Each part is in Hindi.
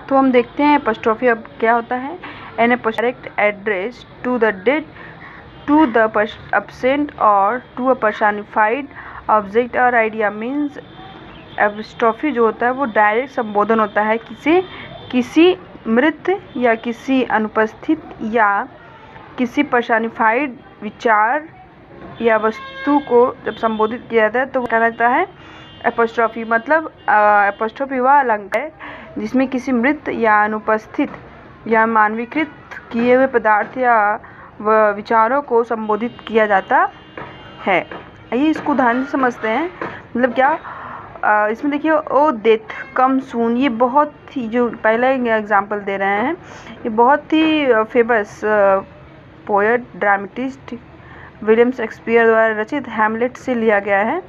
तो हम देखते हैं एपोस्ट्रोफी अब क्या होता है। An apostrophe address to the dead, to the absent और टू अ पर्सनिफाइड ऑब्जेक्ट और आइडिया। मीन्स एपोस्ट्रोफी जो होता है वो डायरेक्ट संबोधन होता है किसी मृत या किसी अनुपस्थित या किसी पर्सनिफाइड विचार या वस्तु को जब संबोधित किया जाता है तो वो कहना जाता है एपोस्ट्रोफी। मतलब एपोस्ट्रोफी वह अलंकार है जिसमें किसी मृत या अनुपस्थित या मानवीकृत किए हुए पदार्थ या विचारों को संबोधित किया जाता है। आइए इसको ध्यान से समझते हैं। मतलब क्या इसमें देखिए, ओ डेथ कम सून, ये बहुत ही, जो पहला एग्जाम्पल दे रहे हैं, ये बहुत ही famous poet dramatist William Shakespeare द्वारा रचित हैमलेट से लिया गया है।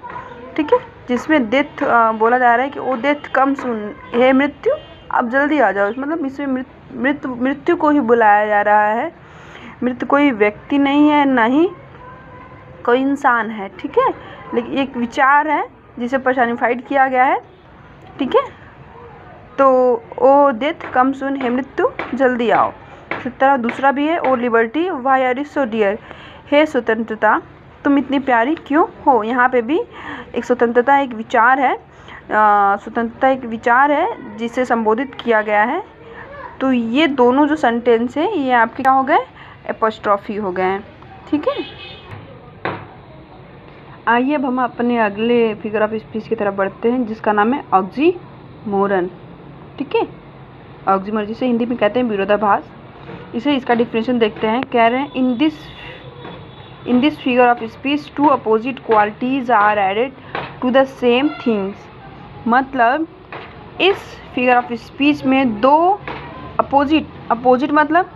ठीक है, जिसमें डेथ बोला जा रहा है कि ओ डेथ कम सून, हे मृत्यु अब जल्दी आ जाओ। मतलब इसमें मृत्यु को ही बुलाया जा रहा है। मृत्यु कोई व्यक्ति नहीं है, ना ही कोई इंसान है। ठीक है, लेकिन एक विचार है जिसे पर्सनिफाइड किया गया है। ठीक है, तो ओ डेथ कम सून, हे मृत्यु जल्दी आओ। इसी तरह दूसरा भी है, O liberty why are you so dear, हे स्वतंत्रता तुम इतनी प्यारी क्यों हो। यहाँ पे भी एक स्वतंत्रता एक विचार है, स्वतंत्रता एक विचार है जिसे संबोधित किया गया है। तो ये दोनों जो सेंटेंस है ये आपके क्या हो गए, एपोस्ट्रोफी हो गए हैं। ठीक है, आइए अब हम अपने अगले फिगर ऑफ स्पीच की तरफ बढ़ते हैं जिसका नाम है ऑक्सीमोरन। ठीक है, ऑक्सीमोरन जिसे हिंदी में कहते हैं विरोधाभास। इसे इसका डिफिनेशन देखते हैं। कह रहे हैं in this figure of speech two opposite qualities are added to the same things. मतलब इस फिगर ऑफ स्पीच में दो अपोजिट मतलब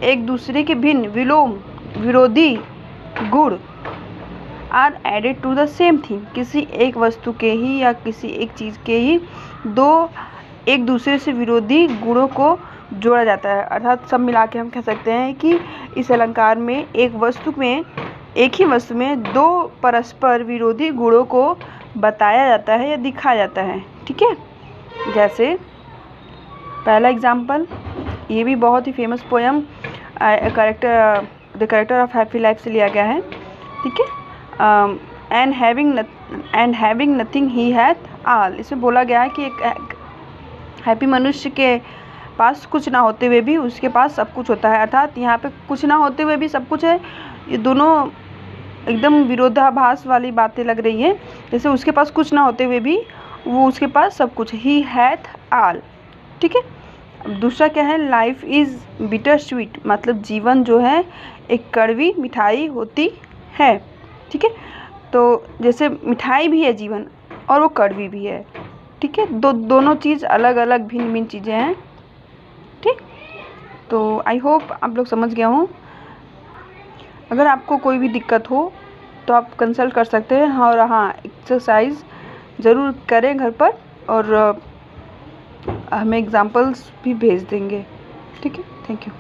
एक दूसरे के भिन्न, विरोधी गुण are added to the same thing, किसी एक वस्तु के ही या किसी एक चीज़ के ही दो एक दूसरे से विरोधी गुणों को जोड़ा जाता है। अर्थात सब मिला के हम कह सकते हैं कि इस अलंकार में एक ही वस्तु में दो परस्पर विरोधी गुणों को बताया जाता है या दिखाया जाता है। ठीक है, जैसे पहला एग्जाम्पल, ये भी बहुत ही famous poem the character of happy life से लिया गया है। ठीक है, and having nothing he hath all. इसमें बोला गया है कि एक हैप्पी मनुष्य के पास कुछ ना होते हुए भी उसके पास सब कुछ होता है। अर्थात यहाँ पे कुछ ना होते हुए भी सब कुछ है, ये दोनों एकदम विरोधाभास वाली बातें लग रही है। जैसे उसके पास कुछ ना होते हुए भी वो उसके पास सब कुछ, ही हैथ ऑल। ठीक है, अब दूसरा क्या है, लाइफ इज़ बिटर स्वीट। मतलब जीवन जो है एक कड़वी मिठाई होती है। ठीक है, तो जैसे मिठाई भी है जीवन और वो कड़वी भी है। ठीक है, दोनों चीज़ अलग अलग भिन्न चीज़ें हैं। ठीक, तो आई होप आप लोग समझ गए हों। अगर आपको कोई भी दिक्कत हो तो आप कंसल्ट कर सकते हैं। और हाँ, एक्सरसाइज ज़रूर करें घर पर, और हमें एग्जाम्पल्स भी भेज देंगे। ठीक है, थैंक यू।